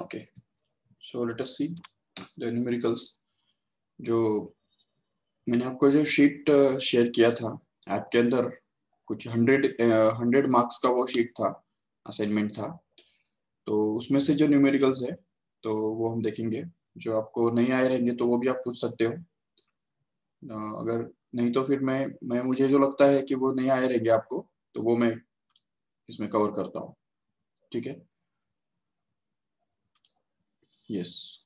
Okay, so let us see the numericals. जो मैंने आपको जो शीट शेयर किया था ऐप के अंदर, कुछ 100 मार्क्स का वो शीट था, असाइनमेंट था। तो उसमें से जो न्यूमेरिकल्स है तो वो हम देखेंगे। जो आपको नहीं आए रहेंगे तो वो भी आप पूछ सकते हो। अगर नहीं तो फिर मैं मुझे जो लगता है कि वो नहीं आए रहेंगे आपको, तो वो मैं इसमें कवर करता हूँ। ठीक है, yes.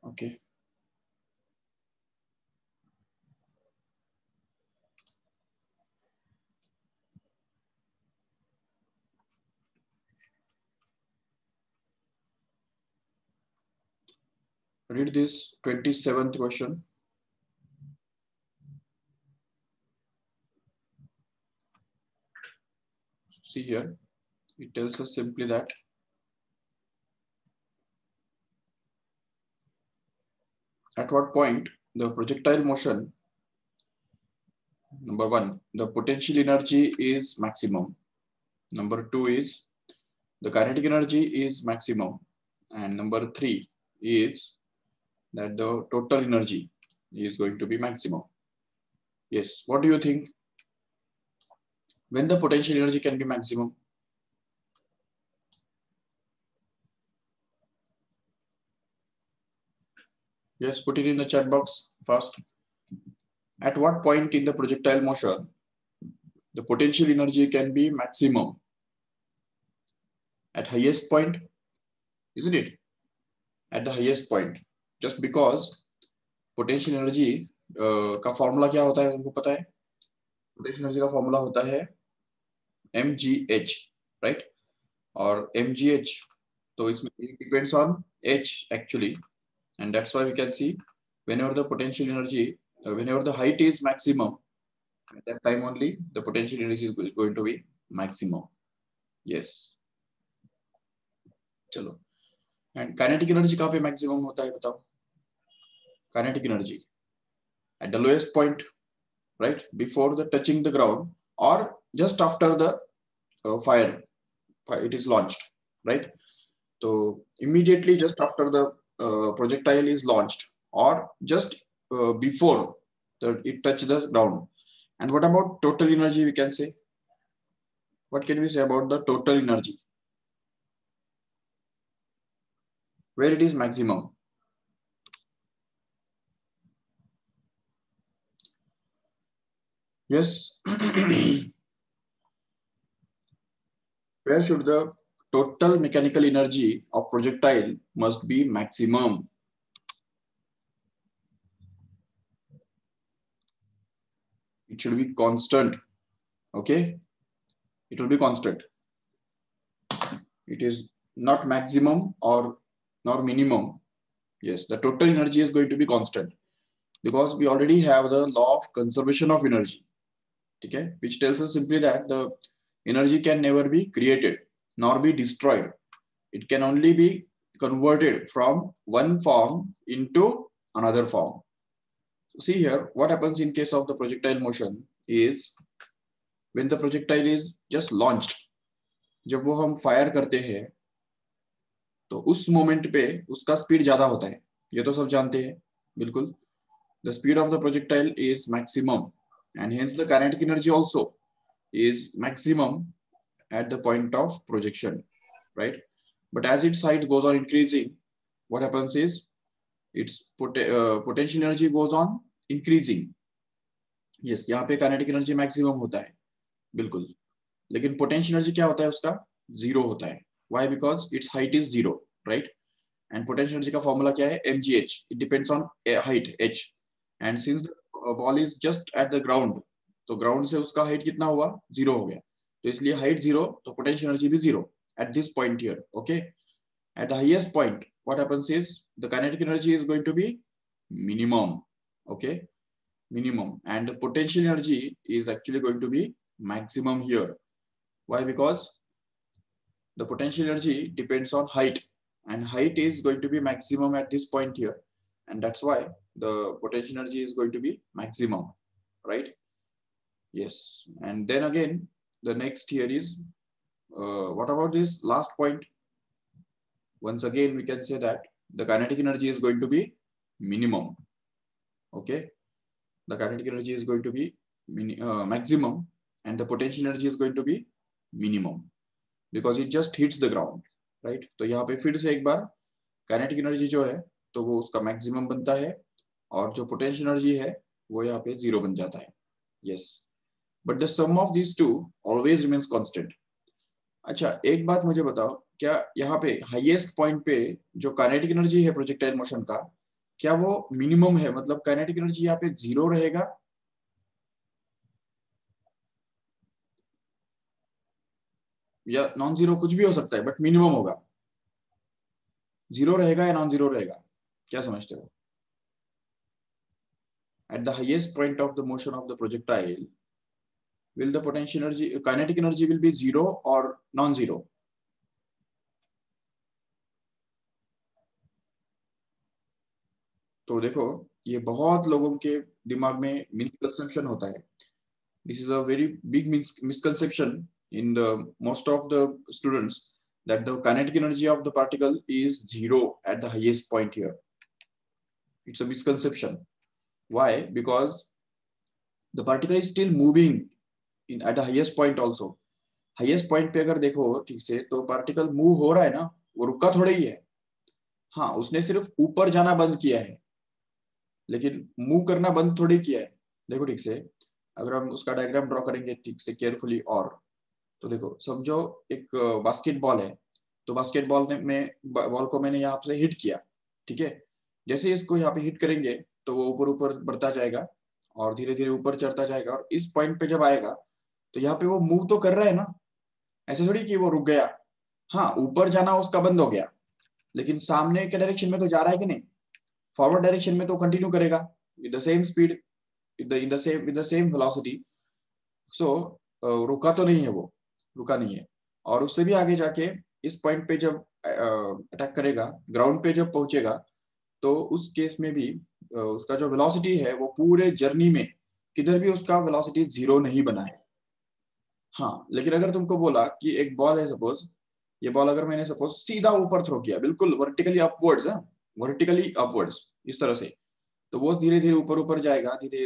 Okay, read this 27th question. See here, it tells us simply that at what point the projectile motion, number one, the potential energy is maximum. Number two is the kinetic energy is maximum. And number three is that the total energy is going to be maximum. Yes, what do you think? When the potential energy can be maximum? Yes, put it in the chat box first. At what point in the projectile motion the potential energy can be maximum? At highest point, isn't it? At the highest point, just because potential energy का formula क्या होता है उनको पता है? Potential energy का formula होता है mgh, राइट? और mgh तो इसमें depends on h actually, and that's why we can see whenever the potential energy, whenever the height is maximum, at that time only the potential energy is going to be maximum. Yes, चलो। And kinetic energy कहाँ पे maximum होता है बताओ? Kinetic energy at the lowest point, right, before the touching the ground or just after the fire it is launched, right? So immediately just after the projectile is launched or just before it touch the ground. And what about total energy? We can say, what can we say about the total energy, where it is maximum? Yes. Where should the total mechanical energy of projectile must be maximum? It should be constant. Okay, it will be constant. It is not maximum or not minimum. Yes, the total energy is going to be constant because we already have the law of conservation of energy. Okay, which tells us simply that the energy can never be created nor be destroyed. It can only be converted from one form into another form. So see here, what happens in case of the projectile motion is when the projectile is just launched, जब वो हम fire करते हैं तो उस moment पे उसका speed ज्यादा होता है, ये तो सब जानते हैं बिल्कुल। The speed of the projectile is maximum and hence the kinetic energy also is maximum at the point of projection, right? But as its height goes on increasing, what happens is its potential energy goes on increasing. Yes, यहाँ पे kinetic energy maximum होता है बिल्कुल, लेकिन potential energy क्या होता है उसका? Zero होता है. Why? Because its height is zero, right? And potential energy का formula क्या है? mgh. It depends on height h. And since the ball is just at the ground, तो ground से उसका height कितना हुआ? Zero हो गया. तो इसलिए height zero, तो potential energy भी zero at this point here. Okay. At the highest point, what happens is the kinetic energy is going to be minimum. Okay, minimum, and the potential energy is actually going to be maximum here. Why? Because the potential energy depends on height, and height is going to be maximum at this point here, and that's why the potential energy is going to be maximum, right? Yes. And then again, the next here is what about this last point? Once again, we can say that the kinetic energy is going to be minimum. Okay, the kinetic energy is going to be maximum, and the potential energy is going to be minimum because it just hits the ground, right? तो यहाँ पे फिर से एक बार kinetic energy जो है तो वो उसका maximum बनता है, और जो potential energy है वो यहाँ पे 0 बन जाता है. Yes, but the sum of these two always remains constant. अच्छा, एक बात मुझे बताओ, क्या यहाँ पे हाईएस्ट पॉइंट पे जो काइनेटिक एनर्जी है प्रोजेक्टाइल मोशन का, क्या वो मिनिमम है? मतलब काइनेटिक एनर्जी यहाँ पे 0 रहेगा या नॉन जीरो, कुछ भी हो सकता है, बट मिनिमम होगा. 0 रहेगा या नॉन जीरो रहेगा, क्या समझते हो? At the highest point of the motion of the projectile, will the potential energy, kinetic energy will be 0 or non-zero? तो देखो, ये बहुत लोगों के दिमाग में मिसकंसेप्शन होता है. This is a very big misconception in the most of the students, that the kinetic energy of the particle is 0 at the highest point here. It's a misconception. Why? Because the particle is still moving at the highest point also. Highest point पे अगर देखो ठीक से, तो particle move हो रहा है ना, वो रुका थोड़ा ही है. हाँ, उसने सिर्फ ऊपर जाना बंद किया है, लेकिन मूव करना बंद थोड़ी किया है. देखो ठीक से, अगर हम उसका डायग्राम ड्रॉ करेंगे ठीक से केयरफुली, और तो देखो, समझो एक बास्केटबॉल है, तो बास्केटबॉल में बॉल को मैंने यहाँ से हिट किया, ठीक है? जैसे इसको यहाँ पे हिट करेंगे तो वो ऊपर ऊपर बढ़ता जाएगा और धीरे धीरे ऊपर चढ़ता जाएगा, और इस पॉइंट पे जब आएगा तो यहाँ पे वो मूव तो कर रहा है ना, ऐसे थोड़ी कि वो रुक गया. हाँ, ऊपर जाना उसका बंद हो गया, लेकिन सामने के डायरेक्शन में तो जा रहा है कि नहीं? फॉरवर्ड डायरेक्शन में तो कंटिन्यू करेगा with the same speed, with the same velocity. So रुका तो नहीं है, वो रुका नहीं है. और उससे भी आगे जाके इस पॉइंट पे जब अटैक करेगा, ग्राउंड पे जब पहुंचेगा, तो उस केस में भी उसका जो वेलोसिटी है वो पूरे जर्नी में किधर भी उसका वेलोसिटी 0 नहीं बना है. हाँ, लेकिन अगर तुमको बोला कि एक बॉल है, सपोज ये बॉल अगर मैंने सपोज सीधा ऊपर थ्रो किया, बिल्कुल वर्टिकली अपवर्ड्स, वर्टिकली अपवर्ड्स इस तरह से, तो वो धीरे धीरे ऊपर ऊपर जाएगा. धीरे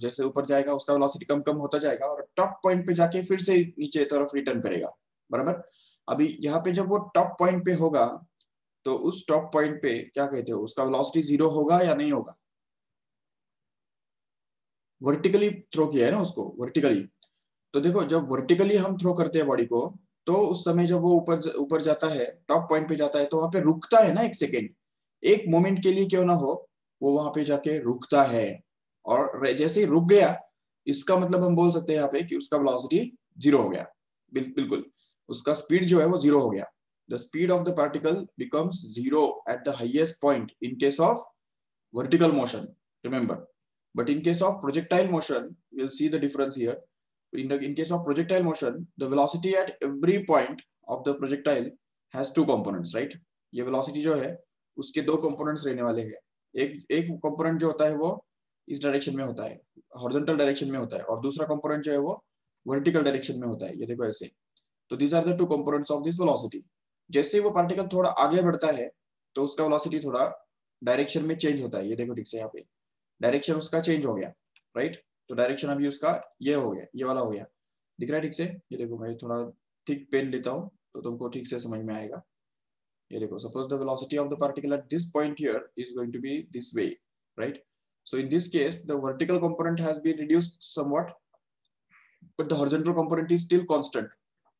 जैसे ऊपर जाएगा उसका वेलोसिटी कम कम होता जाएगा, और टॉप पॉइंट पे जाके फिर से नीचे तरफ रिटर्न करेगा. बराबर. अभी यहाँ पे जब वो टॉप पॉइंट पे होगा, तो उस टॉप पॉइंट पे क्या कहते हो, उसका वेलोसिटी 0 होगा या नहीं होगा? वर्टिकली थ्रो किया है ना उसको, वर्टिकली. तो देखो, जब वर्टिकली हम थ्रो करते हैं बॉडी को, तो उस समय जब वो ऊपर ऊपर जाता है, टॉप पॉइंट पे जाता है, तो वहां पे रुकता है ना एक सेकेंड, एक मोमेंट के लिए क्यों ना हो, वो वहां पे जाके रुकता है. और जैसे ही रुक गया, इसका मतलब हम बोल सकते हैं यहाँ पे कि उसका वेलोसिटी 0 हो गया. बिल्कुल, उसका स्पीड जो है वो 0 हो गया. The speed of the particle becomes 0 at the highest point in case of vertical motion, remember. But in case of projectile motion, we'll see the difference here. In case of projectile motion, the velocity at every point of the projectile has two components, right? ये velocity जो है उसके दो components रहने वाले हैं. एक component जो होता है वो इस डायरेक्शन में होता है, horizontal डायरेक्शन में होता है, और दूसरा component जो है वो vertical डायरेक्शन में होता है. ये देखो ऐसे. तो these are the two components of this velocity. जैसे वो पार्टिकल थोड़ा आगे बढ़ता है, तो उसका वेलोसिटी थोड़ा डायरेक्शन में चेंज होता है. ये देखो ठीक से, यहाँ पे डायरेक्शन उसका चेंज हो गया, राइट? तो डायरेक्शन अभी उसका ये हो गया, ये वाला हो गया. दिख रहा है ठीक से? ये देखो, मैं थोड़ा थिक पेन लेता हूँ तो तुमको ठीक से समझ में आएगा. ये देखो, suppose the velocity of the particle at this point here is going to be this way, right? So in this case the vertical component has been reduced somewhat, but the horizontal component is still constant,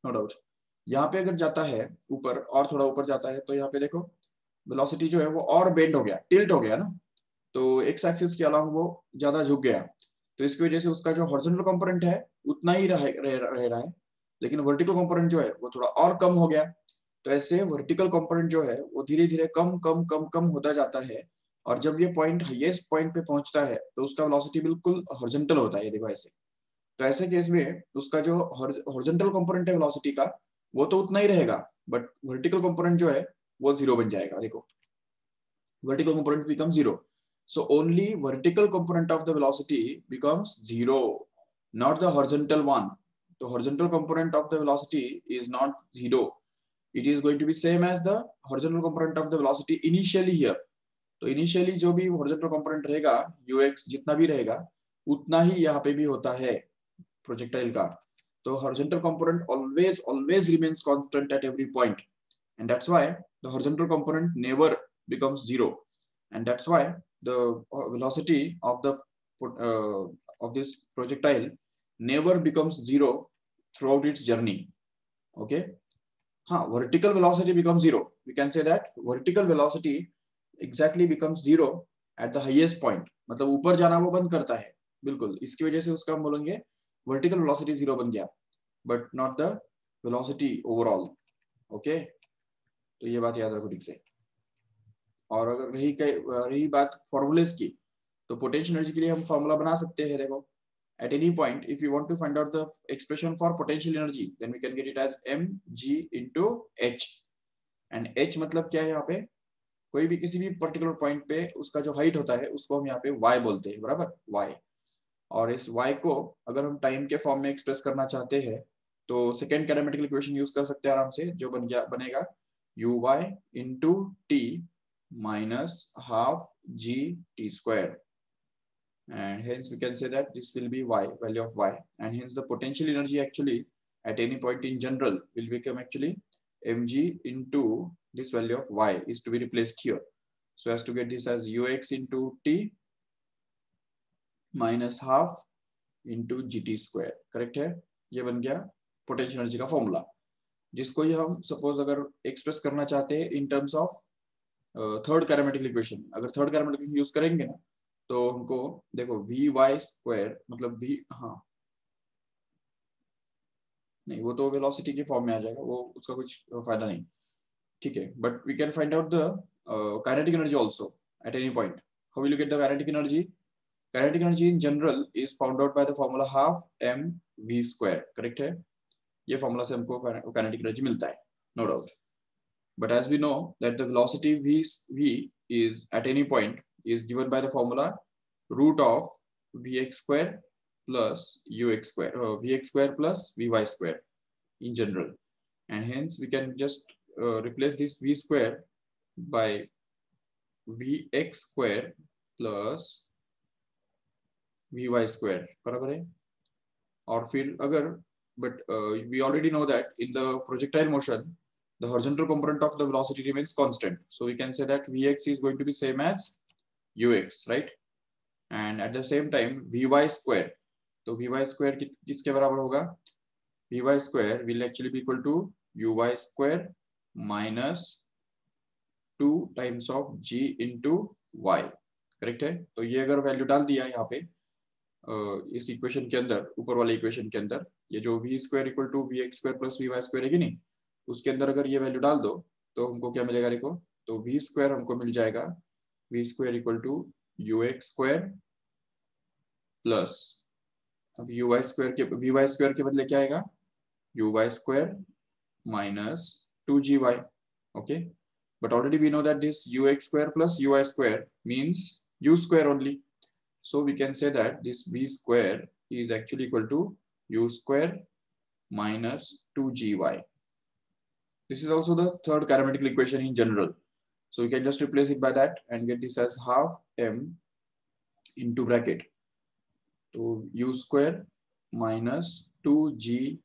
no doubt. यहाँ पे अगर जाता है ऊपर, और थोड़ा ऊपर जाता है, तो यहाँ पे देखो वेलोसिटी जो है वो और बेंड हो गया, टिल्ट हो गया ना, तो एक्स एक्सिस के अलावा वो ज्यादा झुक गया. तो इसकी वजह से उसका जो हॉरिजॉन्टल कंपोनेंट है उतना ही रह रहा है, लेकिन वर्टिकल कंपोनेंट जो है वो थोड़ा और कम हो गया. तो ऐसे वर्टिकल कंपोनेंट जो है वो धीरे धीरे कम कम कम कम होता जाता है, और जब ये पॉइंट हाईएस्ट पॉइंट पे पहुंचता है तो उसका वेलोसिटी बिल्कुल हॉरिजॉन्टल होता है. ये देखो ऐसे. तो ऐसे केस में उसका जो हॉरिजॉन्टल कंपोनेंट है वेलोसिटी का, वो तो उतना ही रहेगा, बट वर्टिकल कंपोनेंट जो है वो 0 बन जाएगा. देखो vertical component becomes 0. So only vertical component of the velocity becomes 0, not the horizontal one. The horizontal component of the velocity is not 0. It is going to be same as the horizontal component of the velocity initially here. तो initially जो भी horizontal component रहेगा ux जितना भी रहेगा उतना ही यहाँ पे भी होता है projectile का. तो horizontal component always remains constant at every point, and that's why the horizontal component never becomes 0, and that's why the velocity of this projectile never becomes 0 throughout its journey. Okay. Vertical velocity becomes 0. We can say that vertical velocity exactly becomes 0 at the highest point. मतलब ऊपर जाना वो बंद करता है बिल्कुल, इसकी वजह से उसका हम बोलेंगे vertical velocity 0 बन गया, but not the velocity overall. Okay. तो ये बात याद रखो ठीक से. और अगर रही बात फॉर्मूलेस की, तो पोटेंशियल एनर्जी के लिए हम फॉर्मूला बना सकते हैं. देखो at any point if you want to find out the expression for potential energy, then we can get it as mg into h. and h मतलब क्या है, यहाँ पे कोई भी किसी भी पर्टिकुलर पॉइंट पे उसका जो हाइट होता है उसको हम यहाँ पे y बोलते हैं, बराबर y. और इस y को अगर हम टाइम के फॉर्म में एक्सप्रेस करना चाहते हैं तो सेकेंड कैडामेटिकल इक्वेशन यूज कर सकते हैं आराम से, जो बनेगा uy into t minus half gt square, and hence we can say that this will be y, value of y, and hence the potential energy actually at any point in general will become actually mg into this value of y is to be replaced here, so as to get this as ux into t minus half into gt square. Correct है, ये बन गया potential energy का formula, जिसको ये हम suppose अगर express करना चाहते हैं in terms of third kinematical equation. अगर थर्ड कैरामेटिकल इक्वेशन यूज करेंगे ना तो हमको देखो वी वाई स्क्वायर मतलब वी, नहीं वो तो वेलोसिटी के फॉर्म में आ जाएगा, वो उसका कुछ फायदा नहीं. ठीक है, but we can find out the kinetic energy also at any point. How will you get the kinetic energy? Kinetic energy in general is found out by the formula half m v square. Correct है, ये formula से हमको kinetic energy मिलता है, no doubt. But as we know that the velocity v is at any point is given by the formula root of vx square plus ux square, vx square plus vy square in general, and hence we can just replace this v square by vx square plus vy square, बराबर है. और फिर अगर but we already know that in the projectile motion the horizontal component of the velocity remains constant, so we can say that vx is going to be same as ux, right? And at the same time vy square, तो vy square किसके बराबर होगा? vy square will actually be equal to uy square minus 2 times of g into y. Correct है, तो ये अगर value डाल दिया यहाँ पे इस इक्वेशन के अंदर, ऊपर वाले इक्वेशन के अंदर, ये जो v square equal to v x square plus v y square है कि नहीं, उसके अंदर अगर ये वैल्यू डाल दो तो हमको क्या मिलेगा? देखो तो वी स्क्वायर हमको मिल जाएगा v square equal to u x square plus, अब यू वाई स्क्वायर के वी वाई स्क्वायर के बदले क्या आएगा? U y square minus 2gy. Okay, but already we know that this ux square plus uy square means u square only. So we can say that this v square is actually equal to u square minus 2gy. This is also the third charamatical equation in general. So we can just replace it by that and get this as half m into bracket to u square minus 2gy,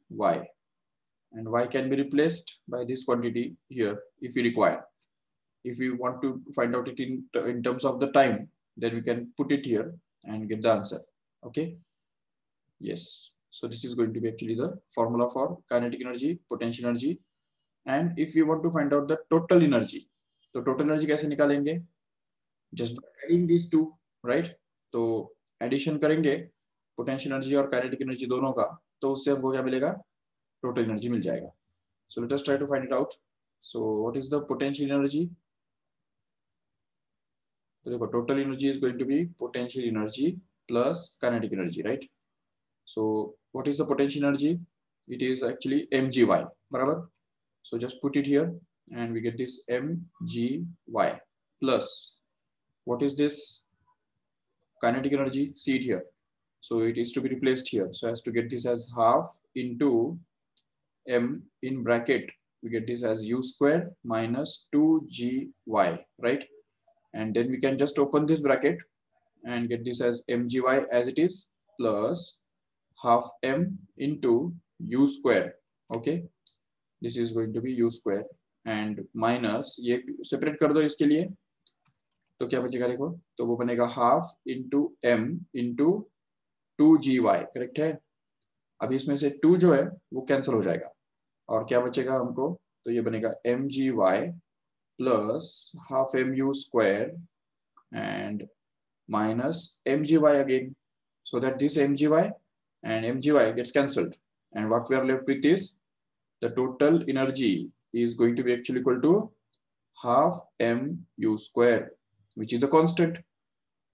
and y can be replaced by this quantity here if we require. If we want to find out it in terms of the time, then we can put it here and get the answer. Okay, yes, so this is going to be actually the formula for kinetic energy, potential energy. And if we want to find out the total energy, तो total energy कैसे निकालेंगे? Just by adding these two, right? तो addition करेंगे potential energy और kinetic energy दोनों का, तो उससे हमको क्या मिलेगा? टोटल एनर्जी मिल जाएगा. So let us try to find it out. So what is the potential energy? तो देखो total energy is going to be potential energy plus kinetic energy, right? So what is the potential energy? It is actually mgy, बराबर. So just put it here and we get this mgy plus, what is this kinetic energy? See it here. So it is to be replaced here. So as to get this as half into m in bracket, we get this as u square minus 2gy, right? And then we can just open this bracket and get this as mgy as it is plus half m into u square. Okay, this is going to be u square and minus, ये separate कर दो इसके लिए, तो क्या बचेगा देखो, तो वो बनेगा half into m into 2gy, correct है। अभी इसमें से 2 जो है वो कैंसिल हो जाएगा और क्या बचेगा हमको, तो ये बनेगा mgy plus half mu square and minus mgy again, so that this mgy and mgy gets cancelled, and what we are left with is the total energy is going to be actually equal to half mu square, which is a constant,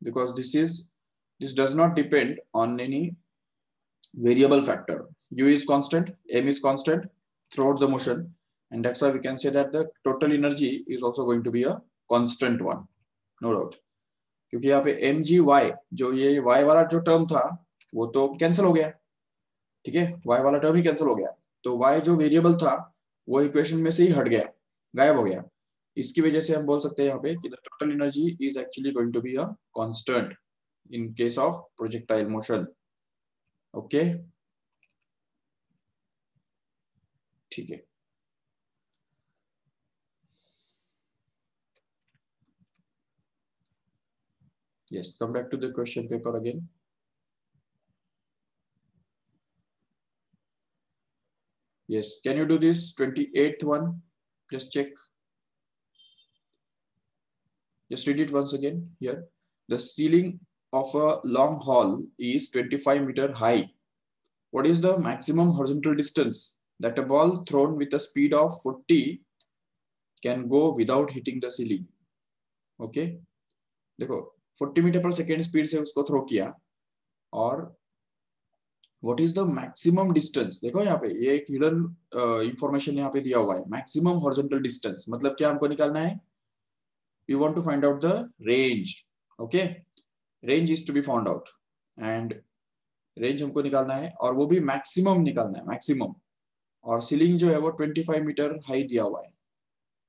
because this does not depend on any variable factor. U is constant, m is constant throughout the motion, and that's why we can say that the total energy is also going to be a constant one, no doubt. क्योंकि यहाँ पे M G Y, जो ये Y वाला जो term था वो तो कैंसिल हो गया, ठीक है, वाई वाला टर्म ही कैंसिल हो गया, तो वाई जो वेरिएबल था वो इक्वेशन में से ही हट गया, गायब हो गया। इसकी वजह से हम बोल सकते हैं यहाँ पे कि the total energy is actually going to be a constant in case of projectile motion. Okay, ठीक है। Yes, come back to the question paper again. Yes, can you do this 28th one? Just check. Just read it once again here. The ceiling of a long hall is 25 meter high. What is the maximum horizontal distance that a ball thrown with a speed of 40 can go without hitting the ceiling? Okay, देखो 40 metre पर second speed से उसको throw किया, और what is the maximum distance, देखो यहाँ पे ये एक हिडन इंफॉर्मेशन यहाँ पे दिया हुआ है, मैक्सिमम हॉरिजॉन्टल डिस्टेंस मतलब क्या हमको निकालना है, we want to find out the range. Okay, range is to be found out and range हमको निकालना है, और वो भी मैक्सिमम निकालना है, मैक्सिमम। और सीलिंग जो है वो 25 मीटर हाई दिया हुआ है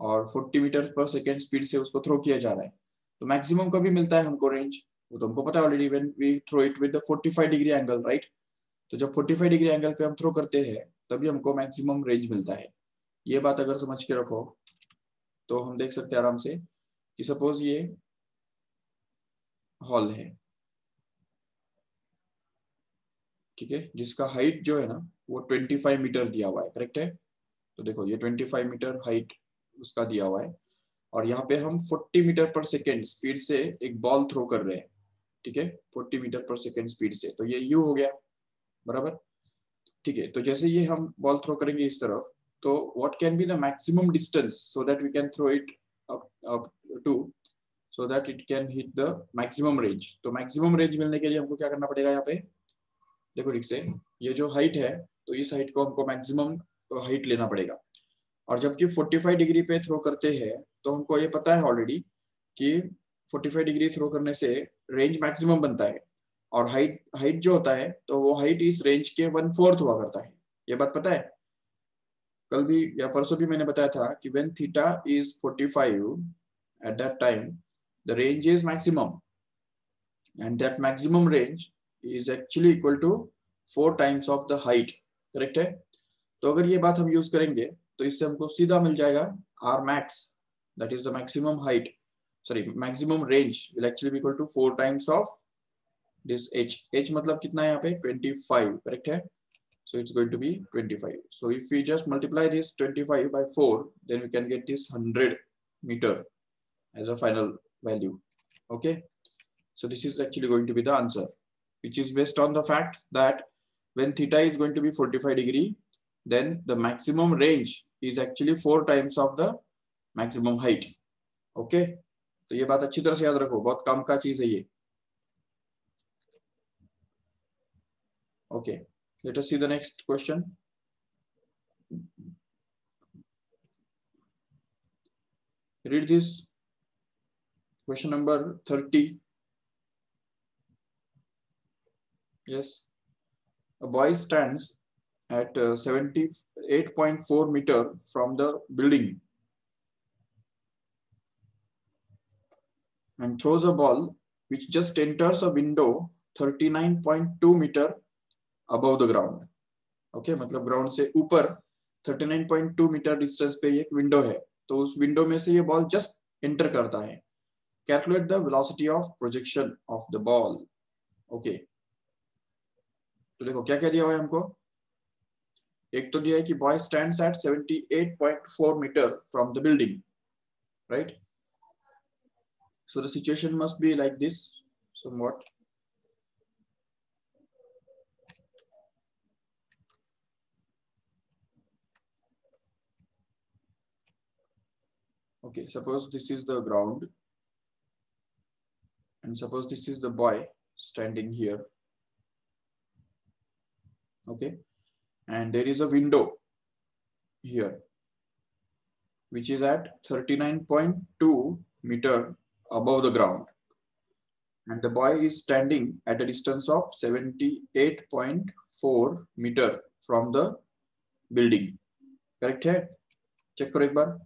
और 40 मीटर पर सेकेंड स्पीड से उसको थ्रो किया जा रहा है, तो मैक्सिमम कभी मिलता है हमको रेंज, वो तो हमको पता है already, when we throw it with the 45 degree angle, right. तो जब 45 डिग्री एंगल पे हम थ्रो करते हैं तभी हमको मैक्सिमम रेंज मिलता है। ये बात अगर समझ के रखो तो हम देख सकते हैं आराम से कि सपोज ये हॉल है, ठीक है, जिसका हाइट जो है ना वो 25 मीटर दिया हुआ है, करेक्ट है। तो देखो ये 25 मीटर हाइट उसका दिया हुआ है, और यहाँ पे हम 40 मीटर पर सेकेंड स्पीड से एक बॉल थ्रो कर रहे हैं, ठीक है, 40 मीटर पर सेकेंड स्पीड से, तो ये यू हो गया, बराबर, ठीक है। तो जैसे ये हम बॉल थ्रो करेंगे इस तरफ, तो what can be the maximum distance so that we can throw it up to, so that it can hit the maximum range. तो मैक्सिमम रेंज मिलने के लिए हमको क्या करना पड़ेगा, यहाँ पे देखो ठीक से, ये जो हाइट है तो इस हाइट को हमको मैक्सिमम हाइट लेना पड़ेगा, और जबकि 45 डिग्री पे थ्रो करते हैं तो हमको ये पता है ऑलरेडी कि 45 डिग्री थ्रो करने से रेंज मैक्सिमम बनता है, और हाइट हाइट जो होता है तो वो हाइट इस रेंज के 1/4 हुआ करता है, ये बात पता है। कल भी या परसों भी मैंने बताया था कि when theta is 45 at that time the range is maximum, and that maximum range is actually equal to 4 times of the height, correct है। तो अगर ये बात हम यूज करेंगे तो इससे हमको सीधा मिल जाएगा R max, that is the maximum height, sorry, maximum range will actually be equal to 4 times of this h मतलब कितना है यहाँ पे 25, करेक्ट है। So it's going to be 25. So if we just multiply this 25 by 4, then we can get this 100 meter as a final value. Okay, so this is actually going to be the answer, which is based on the fact that when theta is going to be 45 degree, then the maximum range is actually 4 times of the maximum height. Okay, तो ये बात अच्छी तरह से याद रखो, बहुत काम का चीज है ये। Okay, let us see the next question. read this question number 30. Yes, a boy stands at 78.4 meter from the building and throws a ball which just enters a window 39.2 meter above the ground. Okay मतलब ground से ऊपर 39.2 metre distance पे एक window है, तो उस window में से ये बॉल जस्ट एंटर करता है. Calculate the velocity of projection of the ball. Okay, तो देखो क्या क्या दिया हुआ है हमको. एक तो दिया है कि boy stands at 78.4 meter from the building, right. So the situation must be like this somewhat. Okay, suppose this is the ground and suppose this is the boy standing here. Okay, and there is a window here which is at 39.2 meter above the ground, and the boy is standing at a distance of 78.4 meter from the building. Correct है? Check करो एक बार.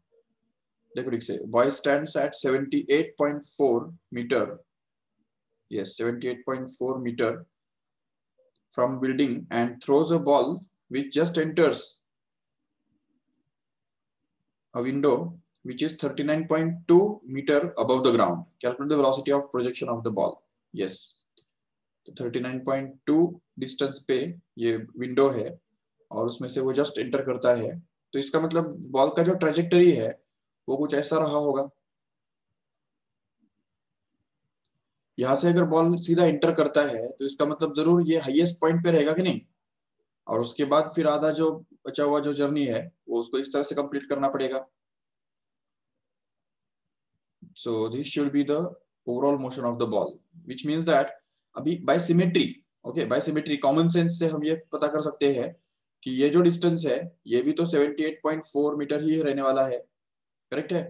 देखो ठीक से, boy stands at 78.4 meter. Yes, 78.4 meter from building and throws a ball which just enters a window which is 39.2 meter above the ground. Calculate the velocity of projection of the ball. Yes, तो 39.2 distance पे ये window है और उसमें से वो just enter करता है, तो इसका मतलब बॉल का जो ट्रेजेक्टरी है वो कुछ ऐसा रहा होगा. यहाँ से अगर बॉल सीधा एंटर करता है तो इसका मतलब जरूर ये हाईएस्ट पॉइंट पे रहेगा कि नहीं, और उसके बाद फिर आधा जो बचा हुआ जो जर्नी है वो उसको इस तरह से कंप्लीट करना पड़ेगा. So this should be the overall motion of the ball, which means that अभी by symmetry, okay, by symmetry common sense से हम ये पता कर सकते हैं कि ये जो डिस्टेंस है ये भी तो 78.4 मीटर ही रहने वाला है. करेक्ट है.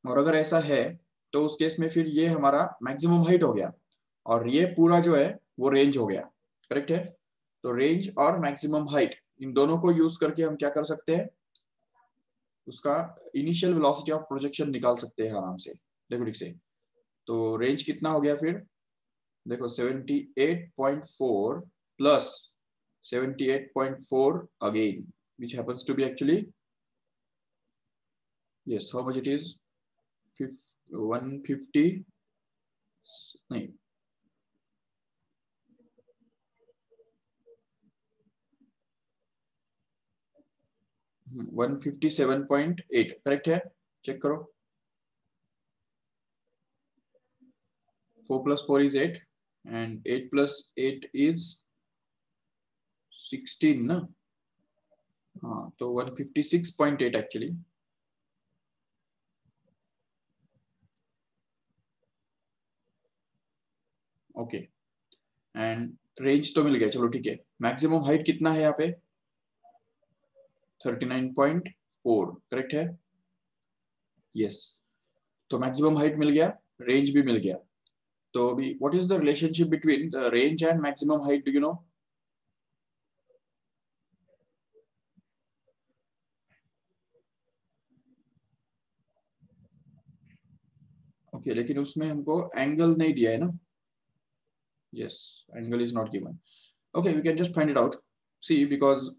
और अगर ऐसा है तो उस केस में फिर ये हमारा मैक्सिमम हाइट हो गया और ये पूरा जो है वो रेंज हो गया. करेक्ट है. तो रेंज और मैक्सिमम हाइट इन दोनों को यूज करके हम क्या कर सकते हैं, उसका इनिशियल वेलोसिटी ऑफ प्रोजेक्शन निकाल सकते हैं आराम से. देखो ठीक से, तो रेंज कितना हो गया फिर. देखो 78.4 plus 78.4 again which happens to be actually, yes, how much it is, 150, नहीं 157.8. करेक्ट है. चेक करो. 4 plus 4 is 8 and 8 plus 8 is 16 ना. हाँ, तो 156.8 एक्चुअली. ओके, एंड रेंज तो मिल गया. चलो ठीक है. मैक्सिमम हाइट कितना है यहाँ पे, 39.4. करेक्ट है. यस, तो मैक्सिमम हाइट मिल गया, रेंज भी मिल गया. तो अभी what is the relationship between the range and maximum height, do you know? Okay, लेकिन उसमें हमको एंगल नहीं दिया है ना. Yes, angle is not given. Okay, we can just find it out. See, because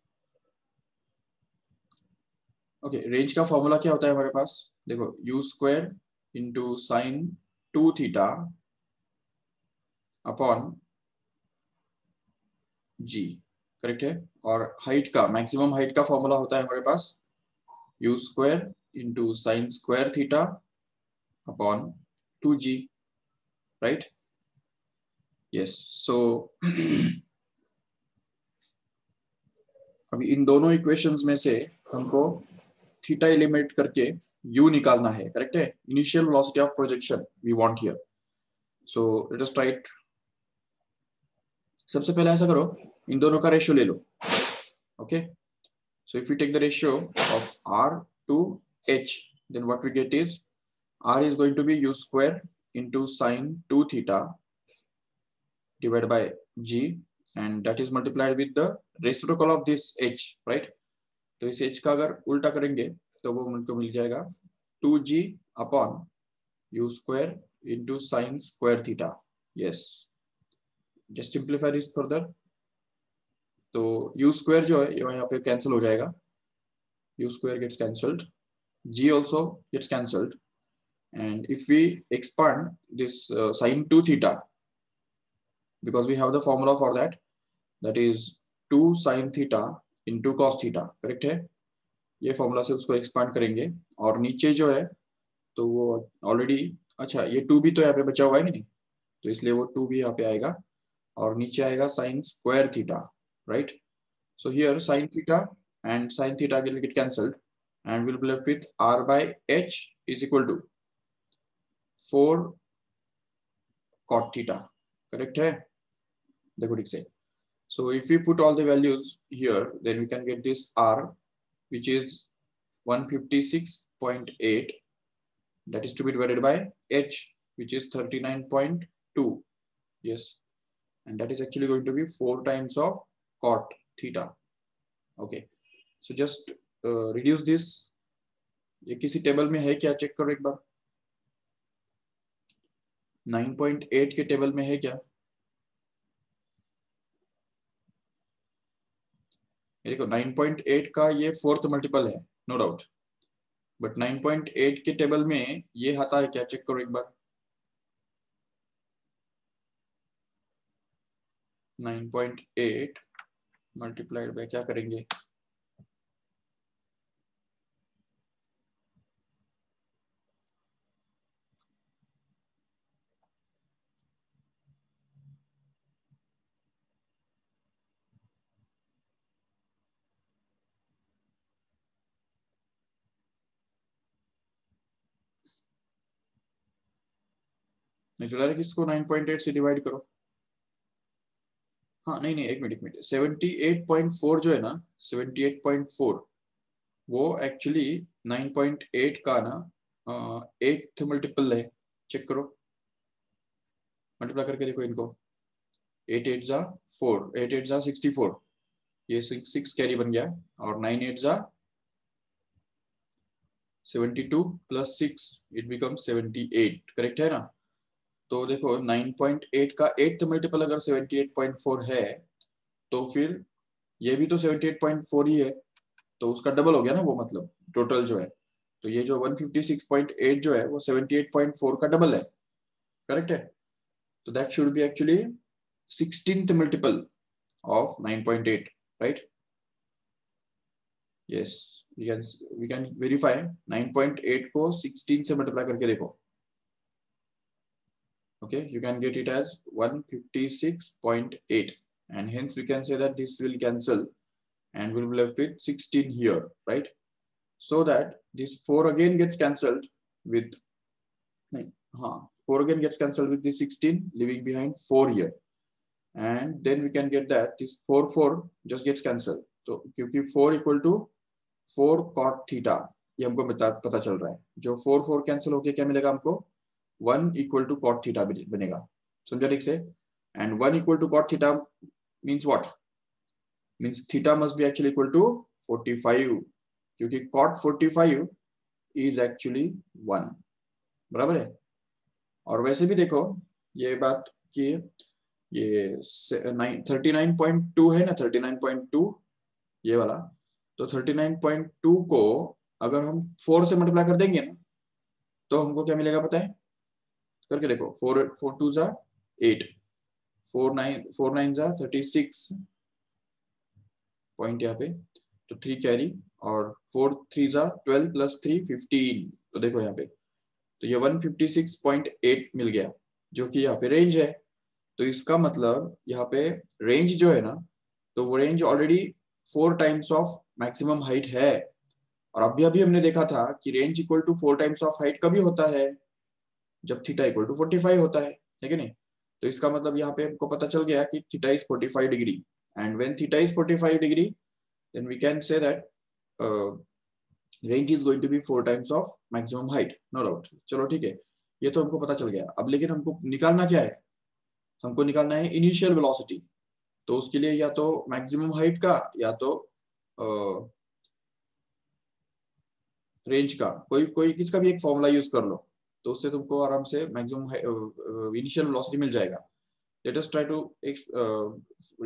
okay, range का formula क्या होता है हमारे पास. देखो, u square into sine 2 theta upon g. Correct है. और हाइट का, मैक्सिमम हाइट का फॉर्मूला होता है हमारे पास u square into sine square theta upon 2g. Right. Yes. So अभी इन दोनों इक्वेशंस में से हमको थीटा एलिमिनेट करके u निकालना है. करेक्ट है. Initial velocity of projection we want here. So let us try it. सबसे पहले ऐसा करो, इन दोनों का रेशियो ले लो. Okay, so if you take the ratio of r to h, then what we get is r is going to be u square into sine 2 theta divided by g, and that is multiplied with the reciprocal of this h, right? तो इस h का अगर उल्टा करेंगे तो वो हमको मिल जाएगा 2g upon u square into sine square theta. Yes, just simplify this further. तो u square जो है यहाँ पे कैंसिल हो जाएगा, u square gets cancelled, g also gets cancelled, and if we expand this sine 2 theta, because we have the formula for that, that is 2 sin theta into cos theta, correct है? ये formula से उसको expand करेंगे और नीचे जो है तो वो ऑलरेडी, अच्छा ये 2 भी तो यहाँ पे बचा हुआ है कि नहीं, तो इसलिए वो 2 भी यहाँ पे आएगा और नीचे आएगा sign square theta, right? So here sine theta and sin theta will get cancelled and we'll be left with r by h is equal to 4 cot theta, correct है? देखो ठीक से. So if we put all the values here, then we can get this r, which is 156.8, that is to be divided by h, which is 39.2. Yes, and that is actually going to be 4 times of cot theta. Okay, so just reduce this. ये किसी table में है क्या, check करो एक बार. 9.8 के table में है क्या? देखो 9.8 का ये फोर्थ मल्टीपल है, नो डाउट, बट 9.8 के टेबल में ये आता है क्या, चेक करो एक बार. 9.8 मल्टीप्लाइड बाय क्या करेंगे, नहीं तो डायरेक्ट इसको 9.8 से डिवाइड करो. हाँ नहीं नहीं, एक मिनट 78.4 जो है ना, 78.4 वो एक्चुअली 9.8 का ना 8th मल्टीपल है. चेक करो, मल्टीप्लाई करके देखो इनको. 8 8 जा 4, 8 8 जा 64, ये 6 कैरी बन गया, और 9 8 जा 72 प्लस 6 इट बिकम 78, करेक्ट है ना? तो देखो 9.8 का 8th मल्टीपल अगर 78.4 है तो फिर ये भी तो 78.4 ही है, तो उसका डबल हो गया ना वो, मतलब टोटल जो है. तो ये जो 156.8 जो है वो 78.4 का डबल है, करेक्ट है? तो that should be actually 16th multiple of 9.8, right? Yes, we can verify. 9.8 को 16 से मल्टीप्लाई करके देखो. Okay, you can get it as 156.8, and hence we can say that this will cancel and we'll be left with 16 here, right? So that this 4 again gets cancelled with 4 again gets cancelled with this 16, leaving behind 4 here, and then we can get that this 4 just gets cancelled. तो क्योंकि 4 equal to 4 cot theta ये हमको पता चल रहा है. जो 4 cancel होके क्या मिलेगा हमको, 1 equal to cot theta बनेगा. समझा ठीक से? And 1 equal to cot theta means what? Means theta must be actually equal to 45, क्योंकि cot 45 is actually 1, बराबर है? और वैसे भी देखो ये बात कि ये 39.2 है ना, 39.2 ये वाला, तो 39.2 को अगर हम 4 से मल्टीप्लाई कर देंगे ना तो हमको क्या मिलेगा पता है? करके देखो. 4 2 जा 8, 4 9 जा 36 पॉइंट यहाँ पे, तो 3 कैरी, और 4 3 जा 12 प्लस 3 15. तो देखो यहाँ पे तो ये 156.8 मिल गया, जो कि यहाँ पे रेंज है. तो इसका मतलब यहाँ पे रेंज जो है ना, तो वो range already 4 times of maximum height है. और अभी अभी हमने देखा था कि range equal to 4 times of height कभी होता है, जब थीटा इक्वल टू 45 होता है कि नहीं? तो इसका मतलब यहाँ पे हमको पता चल गया कि theta is 45 degree, and when theta is 45 degree then we can say that range is going to be 4 times of maximum height, no doubt. चलो ठीक है, ये तो हमको पता चल गया। अब लेकिन हमको निकालना क्या है, हमको निकालना है इनिशियल वेलोसिटी। तो उसके लिए या तो मैक्सिमम हाइट का या तो रेंज का कोई कोई किसका भी एक फॉर्मूला यूज कर लो, तो उससे तुमको आराम से मैक्सिमम इनिशियल वेलोसिटी मिल जाएगा। Let us try to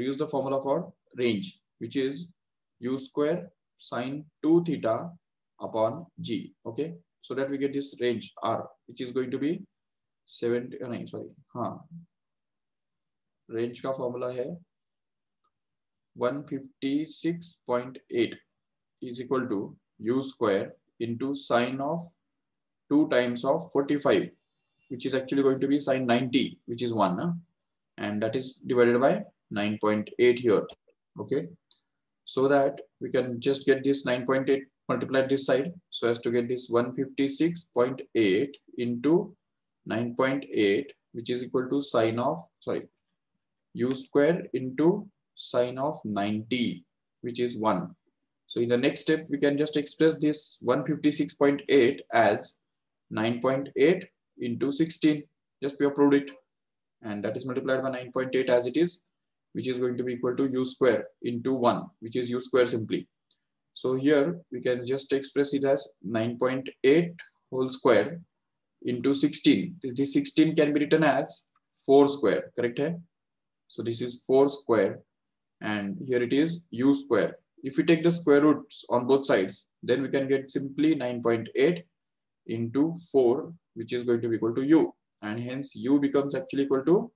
use the formula for range which is u square sin 2 theta upon g, okay, so that we get this range r which is going to be 70 नहीं sorry, हाँ, range का formula है 156.8 is equal to u square into sine of 2 times of 45, which is actually going to be sine 90, which is 1, and that is divided by 9.8 here, okay, so that we can just get this 9.8 multiplied this side, so as to get this 156.8 into 9.8, which is equal to sine of, sorry, u square into sine of 90, which is 1. So in the next step, we can just express this 156.8 as 9.8 into 16. Just we have proved it. And that is multiplied by 9.8 as it is, which is going to be equal to u square into 1, which is u square simply. So here we can just express it as 9.8 whole square into 16. This 16 can be written as 4 square, correct? So this is 4 square, and here it is u square. If we take the square roots on both sides, then we can get simply 9.8 into 4, which is going to be equal to u, and hence u becomes actually equal to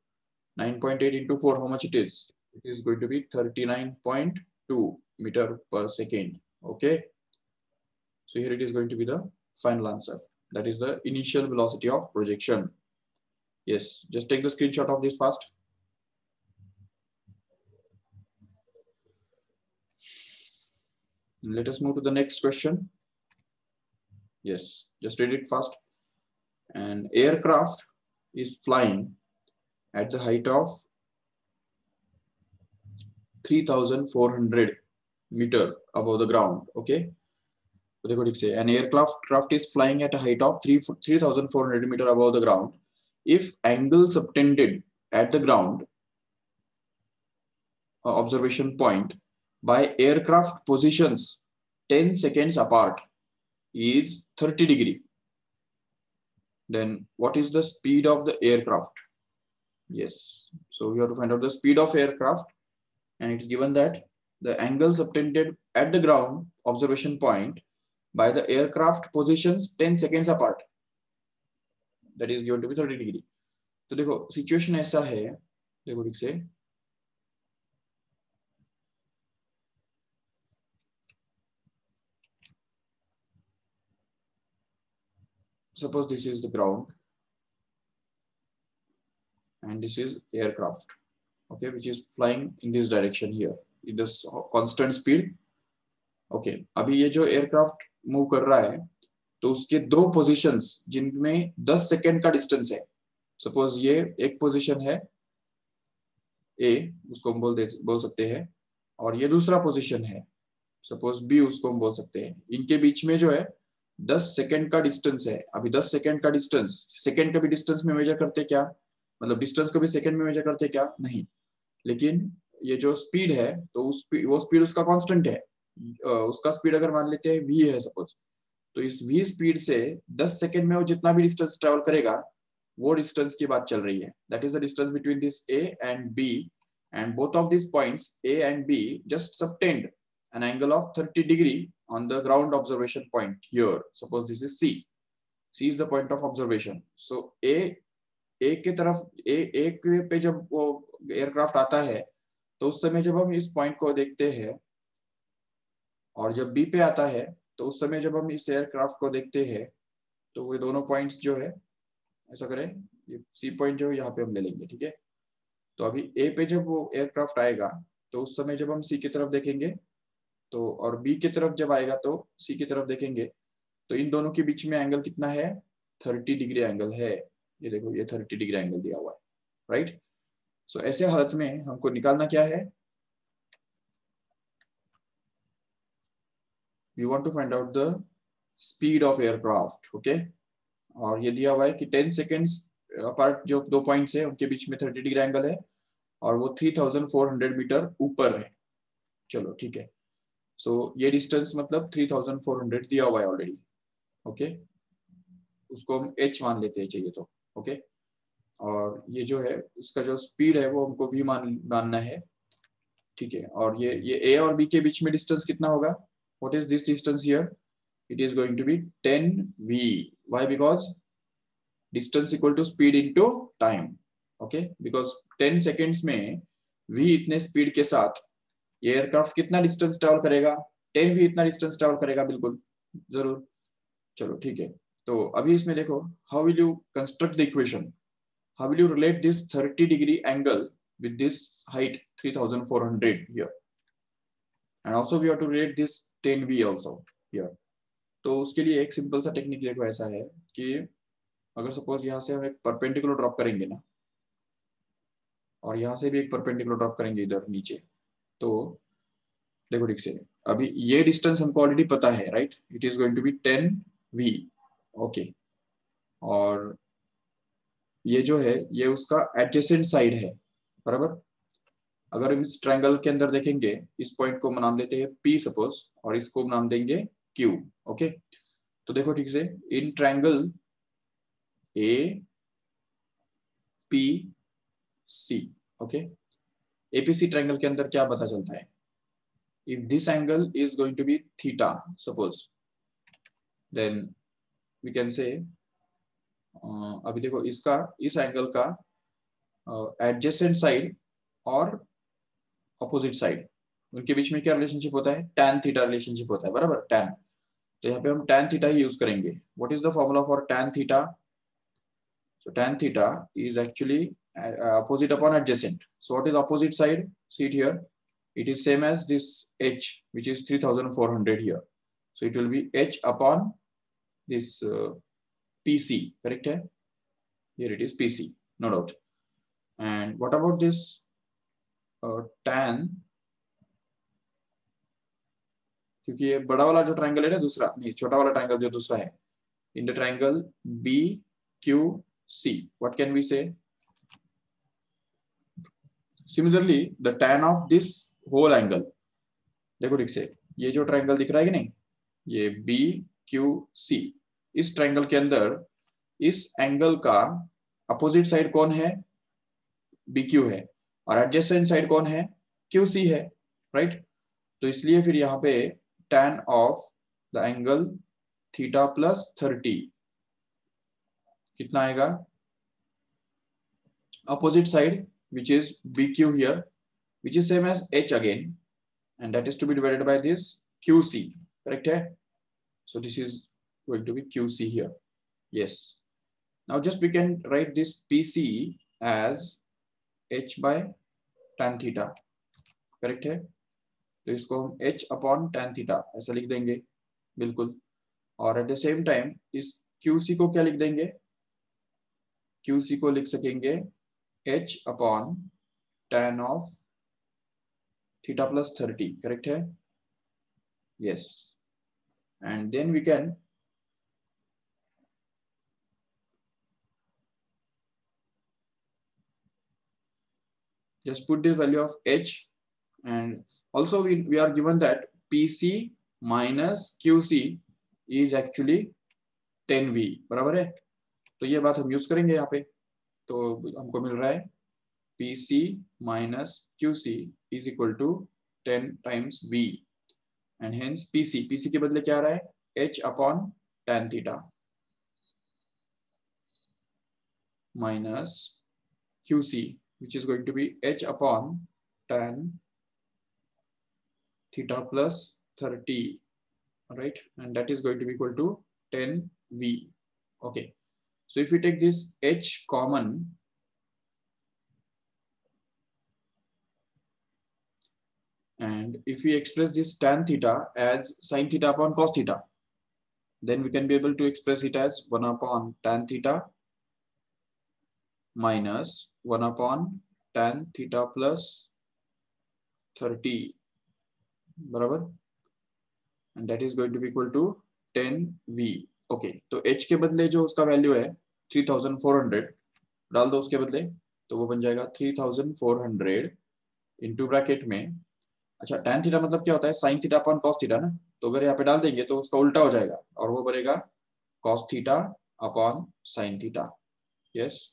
9.8 into 4. How much it is? It is going to be 39.2 meter per second. Okay, so here it is going to be the final answer. That is the initial velocity of projection. Yes, just take the screenshot of this fast. Let us move to the next question. Yes, just read it fast. An aircraft is flying at the height of 3,400 meter above the ground. Okay, so देखो ठीक से, an aircraft is flying at a height of 3,400 meter above the ground. If angle subtended at the ground observation point by aircraft positions 10 seconds apart is 30 degree, then what is the speed of the aircraft? Yes, so we have to find out the speed of aircraft, and it's given that the angle subtended at the ground observation point by the aircraft positions 10 seconds apart, that is given to be 30 degree. तो देखो situation ऐसा है, देखो ठीक से, suppose this is the ground and this is aircraft, okay, which is flying in this direction here in this constant speed. okay, अभी ये जो एयरक्राफ्ट मूव कर रहा है, तो उसके दो पोजीशंस जिनमें 10 सेकेंड का डिस्टेंस है, सपोज ये एक पोजीशन है ए, उसको हम बोल सकते हैं, और ये दूसरा पोजीशन है सपोज बी, उसको हम बोल सकते हैं। इनके बीच में जो है 10 सेकेंड का डिस्टेंस है। अभी 10 सेकेंड का डिस्टेंस, सेकेंड का भी डिस्टेंस में मेजर करते क्या, मतलब डिस्टेंस को भी सेकेंड में मेजर करते क्या, नहीं, लेकिन ये जो स्पीड है तो वो स्पीड उसका कांस्टेंट है। उसका स्पीड अगर मान लेते हैं v है सपोज, तो इस v स्पीड से 10 सेकेंड में वो जितना भी डिस्टेंस ट्रेवल करेगा वो डिस्टेंस की बात चल रही है। That is the distance between this a and b, and both of these points a and b just subtend an angle of 30 degree on the ground observation point here. Suppose this is c. c is the point of observation. So a के तरफ a पे जब वो aircraft आता है तो उस समय जब हम इस पॉइंट को देखते हैं, और जब b पे आता है तो उस समय जब हम इस एयरक्राफ्ट को देखते हैं, तो वो दोनों पॉइंट्स जो है, ऐसा करें, ये सी पॉइंट जो है यहाँ पे हम ले लेंगे, ठीक है। तो अभी ए पे जब वो एयरक्राफ्ट आएगा तो उस समय जब हम सी की तरफ देखेंगे, तो और बी की तरफ जब आएगा तो सी की तरफ देखेंगे, तो इन दोनों के बीच में एंगल कितना है, 30 डिग्री एंगल है। ये देखो, ये 30 डिग्री एंगल दिया हुआ है, राइट। सो ऐसे हालत में हमको निकालना क्या है, we want to find out the speed of aircraft, okay. और ये दिया हुआ है कि 10 सेकेंड्स अपार्ट जो 2 पॉइंट्स है उनके बीच में 30 डिग्री एंगल है और वो 3400 मीटर ऊपर है। चलो ठीक है, सो ये डिस्टेंस मतलब 3400 दिया हुआ है ऑलरेडी, ओके। उसको हम h मान लेते हैं चाहिए तो, ओके। और ये जो है उसका जो स्पीड है वो हमको v मानना है, ठीक है। और ये a और b के बीच में डिस्टेंस कितना होगा? What is this distance here? It is going to be 10v। Why? Because distance equal to speed into time, okay. Because 10 seconds में v इतने स्पीड के साथ ये एयरक्राफ्ट कितना डिस्टेंस ट्रेवल करेगा? 10v इतना डिस्टेंस ट्रेवल करेगा, बिल्कुल जरूर। चलो ठीक है, तो अभी इसमें देखो, how will you construct the equation? How will you relate this 30-degree angle with this height 3400 here? And also we have to relate this 10v also here. तो उसके लिए एक सिंपल सा टेक्निक देखो ऐसा है कि अगर सपोज यहाँ से हम एक परपेंडिकुलर ड्रॉप करेंगे ना, और यहाँ से भी एक परपेंडिकुलर ड्रॉप करेंगे इधर नीचे, तो देखो ठीक से, अभी ये डिस्टेंस हमको ऑलरेडी पता है, right? It is going to be 10v, okay. और ये जो है ये उसका एडजेसेंट साइड है, बराबर। अगर हम इस ट्रायंगल के अंदर देखेंगे, इस पॉइंट को नाम देते हैं P सपोज, और इसको नाम देंगे Q, ओके। तो देखो ठीक से, in triangle APC, okay, APC triangle के अंदर क्या पता चलता है? If this angle is going to be theta suppose, then we can say, अभी देखो इसका, इस एंगल का एडजेसेंट साइड और अपोजिट साइड, उनके बीच में क्या रिलेशनशिप होता है? tan थीटा रिलेशनशिप होता है, बराबर, tan। तो यहाँ पे हम tan थीटा ही यूज करेंगे। What is the formula for tan theta? So tan theta is actually opposite upon adjacent. So what is opposite side? See it here. It is same as this h, which is 3400 here. So it will be h upon this PC, correct है? Here it is PC, no doubt. And what about this tan? क्योंकि ये बड़ा वाला जो triangle है ना, दूसरा नहीं, छोटा वाला ट्रायंगल जो दूसरा है, in the triangle BQC, what can we say? Similarly, the tan of this whole angle, देखो ठीक से, ये जो ट्रायंगल दिख रहा है कि नहीं, ये BQC, इस ट्रायंगल के अंदर इस एंगल का अपोजिट साइड कौन है? BQ है, और एडजेसेंट साइड कौन है? QC है, राइट? तो इसलिए फिर यहाँ पे tan of the angle theta plus 30 कितना आएगा? Opposite side, which is BQ here, which is same as H again, and that is to be divided by this QC, correct है? So this is going to be QC here. Yes. Now just we can write this PC as H by tan theta, correct है? तो इसको हम H upon tan theta ऐसा लिख देंगे, बिल्कुल। और at the same time इस QC को क्या लिख देंगे? QC को लिख सकेंगे H upon tan of theta plus 30, correct है? Yes. And then we can just put this value of H, and also we are given that PC minus QC is actually 10V, बराबर है? तो ये बात हम यूज करेंगे यहाँ पे, तो हमको मिल रहा है PC minus QC is equal to 10 times V, and hence PC के बदले क्या आ रहा है? H upon tan theta minus QC, which is going to be H upon tan theta plus 30, right? And that is going to be equal to 10V. Okay, so if we take this H common, and if we express this tan theta as sin theta upon cos theta, then we can be able to express it as 1 upon tan theta minus 1 upon tan theta plus 30, बराबर, and that is going to be equal to 10v। Okay, तो h के बदले जो उसका value है 3400 डाल दो उसके बदले, तो वो बन जाएगा 3400 इंटू ब्रैकेट में। अच्छा, tan थीटा मतलब क्या होता है? Sine theta upon cos theta ना। तो अगर यहाँ पे डाल देंगे तो उसका उल्टा हो जाएगा और वो बनेगा cos theta upon sine theta. Yes,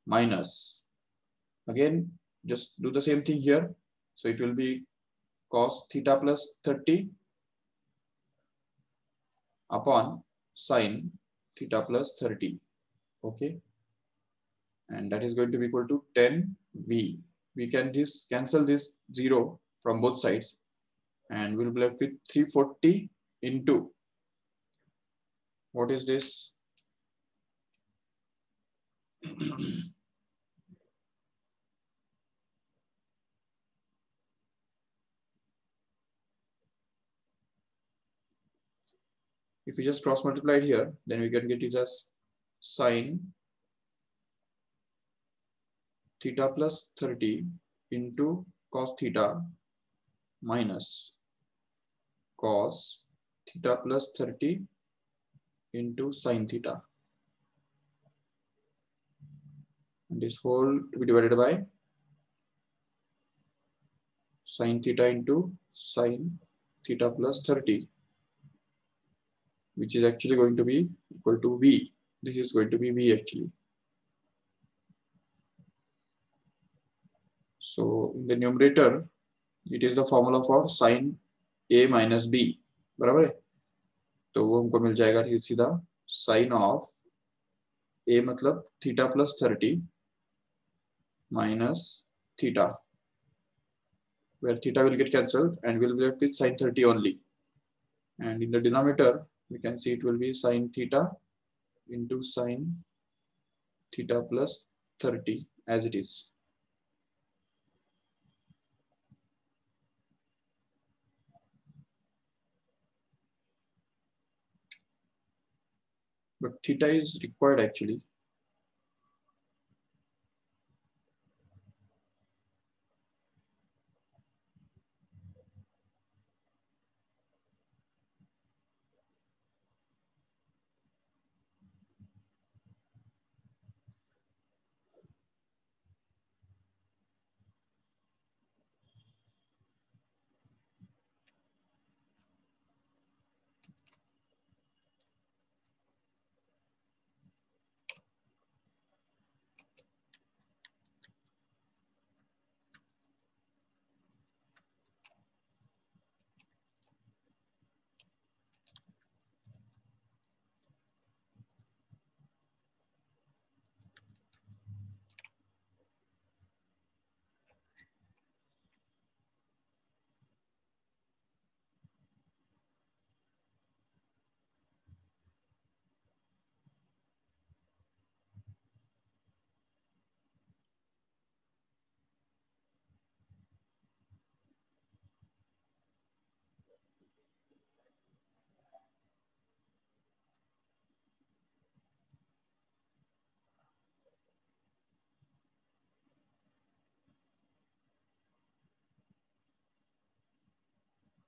minus, again just do the same thing here, so it will be cos theta plus 30 upon sin theta plus 30. Okay, and that is going to be equal to 10v. We can cancel this 0 from both sides and we'll be left with 340 into, what is this? If we just cross multiply it here, then we can get it as sin theta plus 30 into cos theta minus cos theta plus 30 into sin theta, and this whole to be divided by sin theta into sin theta plus 30, which is actually going to be equal to v. This is going to be v actually. So in the numerator, it is the formula for sin a minus b, बराबर है? तो वो हमको मिल जाएगा सीधा sin of a मतलब theta plus 30 minus theta, where theta will get cancelled and we'll be left with sin 30 only. And in the denominator, we can see it will be sin theta into sin theta plus 30 as it is. But theta is required actually.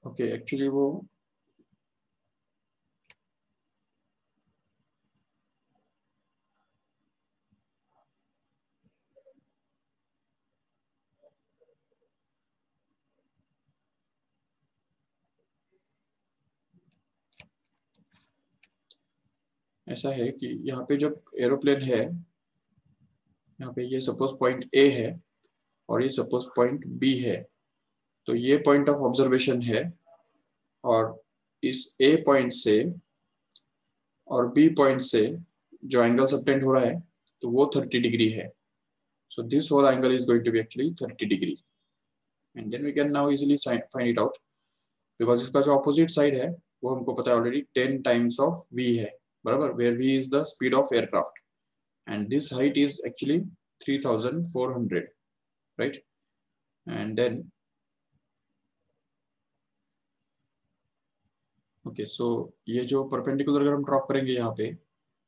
Okay, actually वो ऐसा है कि यहाँ पे जब aeroplane है, यहाँ पे ये सपोज पॉइंट ए है और ये सपोज पॉइंट बी है, तो ये पॉइंट ऑफ ऑब्जर्वेशन है और इस ए पॉइंट से और बी पॉइंट से जो एंगल सबटेंड हो रहा है तो वो 30 डिग्री है. So this whole angle is going to be actually 30 degree, and then we can now easily find it out because इसका जो opposite side है वो हमको पता है already 10 times of v है, बराबर, where v is the speed of aircraft and this height is actually 3400, right? And then okay, so ये जो perpendicular अगर हम ड्रॉप करेंगे यहाँ पे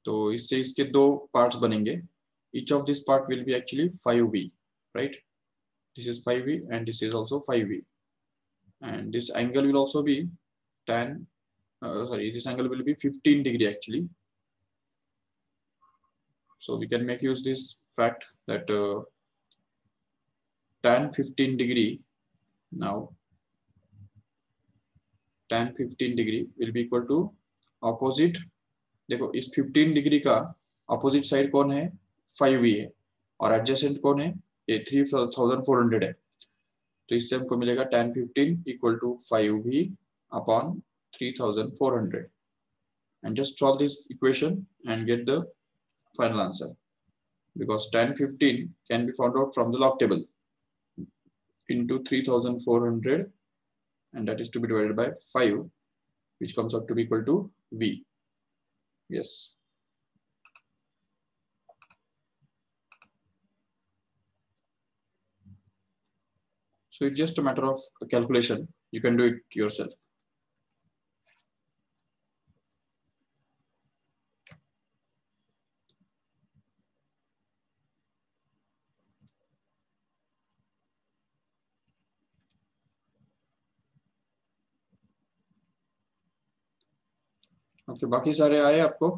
तो इससे इसके दो पार्ट्स बनेंगे. Each of this part will be actually 5v, right? This is 5v and this is also 5v, and this angle will also be tan sorry, this angle will be 15 degree actually. So we can make use this fact that tan 15 degree, now tan 15 degree will be equal to opposite. देखो इस 15 degree का opposite side कौन है, 5v है, और adjacent कौन है, ये 3400 है। तो इससे हमको मिलेगा tan 15 equal to 5v upon 3400, and just solve this equation and get the final answer, because tan 15 can be found out from the log table into 3400, and that is to be divided by 5, which comes out to be equal to v. Yes. So it's just a matter of calculation. You can do it yourself. Okay, बाकी सारे आए आपको?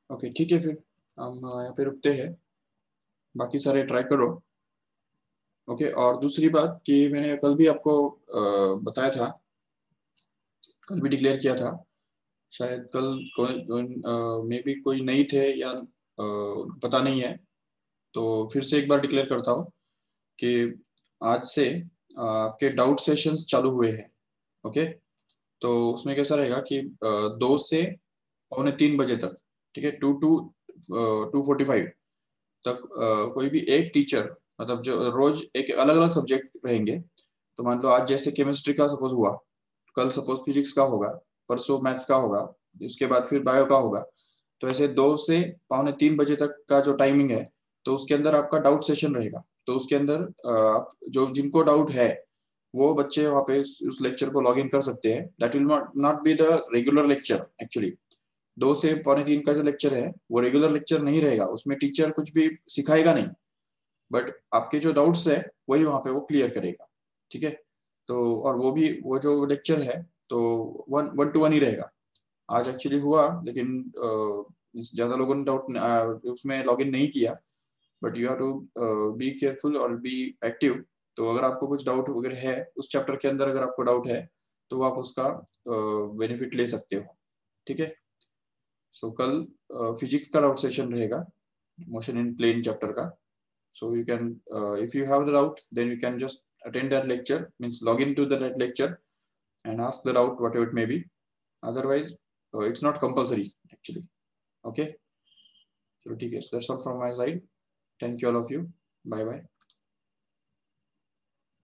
Okay ठीक है, फिर हम यहाँ पे रुकते हैं, बाकी सारे ट्राई करो। ओके, और दूसरी बात कि मैंने कल भी आपको बताया था, कल भी डिक्लेयर किया था, शायद कल कोई मे बी कोई नहीं थे या पता नहीं है, तो फिर से एक बार डिक्लेयर करता हूँ कि आज से आपके डाउट सेशंस चालू हुए हैं। ओके, तो उसमें कैसा रहेगा कि 2 से 2:45 तक, ठीक है, 2 to 2:45 तक कोई भी एक टीचर, मतलब जो रोज एक अलग अलग सब्जेक्ट रहेंगे। तो मान लो आज जैसे केमिस्ट्री का सपोज हुआ, कल सपोज फिजिक्स का होगा, परसों मैथ्स का होगा, उसके बाद फिर बायो का होगा। तो ऐसे 2 से 2:45 तक का जो टाइमिंग है, तो उसके अंदर आपका डाउट सेशन रहेगा। तो उसके अंदर आप जो जिनको डाउट है वो बच्चे वहाँ पे उस लेक्चर को लॉग इन कर सकते हैं। That will not be the regular lecture actually. 2 से 2:45 का जो लेक्चर है वो रेगुलर लेक्चर नहीं रहेगा, उसमें टीचर कुछ भी सिखाएगा नहीं, बट आपके जो डाउट्स है वही वहाँ पे वो क्लियर करेगा। ठीक है, तो और वो भी वो जो लेक्चर है तो 1-to-1 ही रहेगा। आज एक्चुअली हुआ, लेकिन ज्यादा लोगों ने डाउट उसमें लॉग इन नहीं किया, but you have to be careful और बी एक्टिव। तो अगर आपको कुछ डाउट वगैरह है उस चैप्टर के अंदर, अगर आपको डाउट है तो आप उसका बेनिफिट ले सकते हो। ठीक है, सो कल फिजिक्स का डाउट सेशन रहेगा, मोशन इन प्लेन चैप्टर का। So you can, if you have the doubt, then you can just attend that lecture, means log into that lecture and ask the doubt whatever it may be. Otherwise, it's not compulsory actually. Okay. So ठीक है, so that's all from my side. Thank you all of you. Bye bye.